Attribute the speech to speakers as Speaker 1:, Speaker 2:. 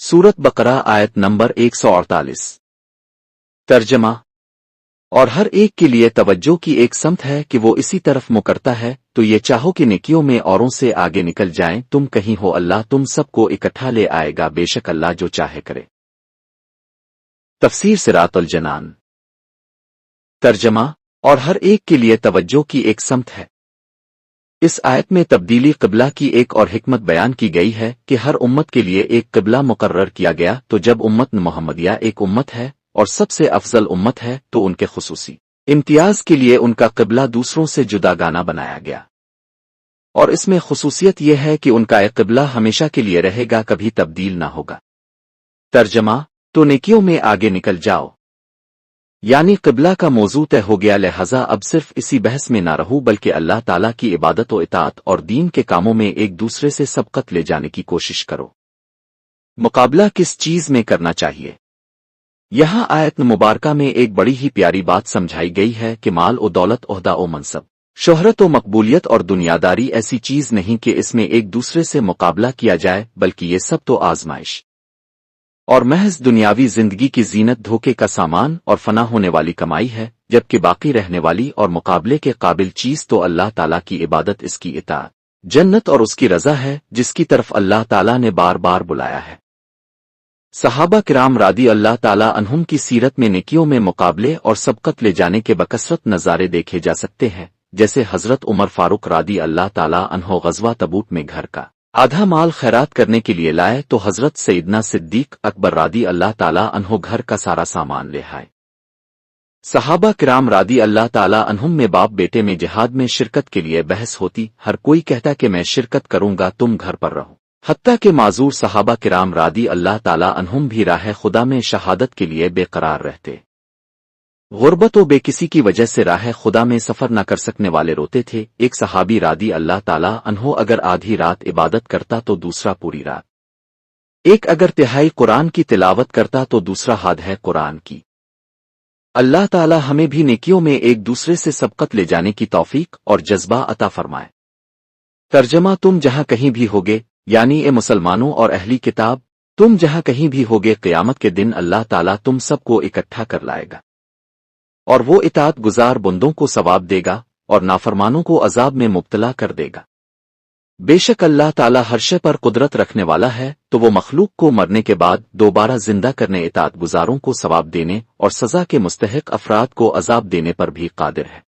Speaker 1: सूरत बकरा आयत नंबर 148। तर्जमा। और हर एक के लिए तवज्जो की एक समत है कि वो इसी तरफ मुँह करता है, तो ये चाहो कि नेकियों में औरों से आगे निकल जाएं, तुम कहीं हो अल्लाह तुम सबको इकट्ठा ले आएगा, बेशक अल्लाह जो चाहे करे। तफसीर सिरातुल जनान। तर्जमा। और हर एक के लिए तवज्जो की एक समत है। इस आयत में तब्दीली क़िबला की एक और हिकमत बयान की गई है कि हर उम्मत के लिए एक क़िबला मुकर्रर किया गया, तो जब उम्मत मुहम्मदिया एक उम्मत है और सबसे अफजल उम्मत है तो उनके खुसूसी इम्तियाज के लिए उनका क़िबला दूसरों से जुदागाना बनाया गया। और इसमें खुसूसियत यह है कि उनका एक क़िबला हमेशा के लिए रहेगा, कभी तब्दील ना होगा। तर्जमा। तो नेकियों में आगे निकल जाओ, यानी क़िबला का मौजू तय हो गया, लिहाजा अब सिर्फ इसी बहस में ना रहूं बल्कि अल्लाह ताला की इबादत व इताअत और दीन के कामों में एक दूसरे से सबकत ले जाने की कोशिश करो। मुकाबला किस चीज में करना चाहिए? यहाँ आयत मुबारका में एक बड़ी ही प्यारी बात समझाई गई है कि माल व दौलत, ओहदा व मनसब, शोहरत व मकबूलियत और दुनियादारी ऐसी चीज नहीं कि इसमें एक दूसरे से मुकाबला किया जाए, बल्कि ये सब तो आजमाइश और महज दुनियावी जिंदगी की जीनत, धोखे का सामान और फना होने वाली कमाई है, जबकि बाकी रहने वाली और मुकाबले के काबिल चीज तो अल्लाह ताला की इबादत, इसकी इताअत, जन्नत और उसकी रज़ा है, जिसकी तरफ अल्लाह ताला ने बार बार बुलाया है। सहाबा किराम रादी अल्लाह ताला अन्हुम की सीरत में नेकियों में मुकाबले और सबकत ले जाने के बकसरत नज़ारे देखे जा सकते हैं, जैसे हजरत उमर फारूक रादी अल्लाह ताला अन्हो ग़ज़वा तबूक में घर का आधा माल खैरात करने के लिए लाए, तो हजरत सईदना सिद्दीक अकबर रादी अल्लाह ताला अन्हो घर का सारा सामान ले आए। सहाबा किराम रादी अल्लाह ताला अन्हुम में बाप बेटे में जिहाद में शिरकत के लिए बहस होती, हर कोई कहता कि मैं शिरकत करूंगा, तुम घर पर रहो। हत्ता के माजूर सहाबा किराम रादी अल्लाह ताला अन्हुम भी राह खुदा में शहादत के लिए बेकरार रहते। गुर्बत व बेकिसी की वजह से राह खुदा में सफर न कर सकने वाले रोते थे। एक सहाबी रादी अल्लाह ताला अन्हो अगर आधी रात इबादत करता तो दूसरा पूरी रात, एक अगर तिहाई कुरान की तिलावत करता तो दूसरा हाद है कुरान की। अल्लाह ताला हमें भी नेकियों में एक दूसरे से सबकत ले जाने की तौफीक और जज्बा अता फरमाए। तर्जमा। तुम जहां कहीं भी होगे, यानी ए मुसलमानों और अहली किताब, तुम जहां कहीं भी होगे, क़यामत के दिन अल्लाह ताला तुम सबको इकट्ठा कर लाएगा और वो इताअत गुजार बंदों को सवाब देगा और नाफरमानों को अजाब में मुब्तला कर देगा। बेशक अल्लाह ताला हर शय पर कुदरत रखने वाला है, तो वो मखलूक को मरने के बाद दोबारा जिंदा करने, इताअत गुजारों को सवाब देने और सजा के मुस्तहिक अफराद को अजाब देने पर भी कादिर है।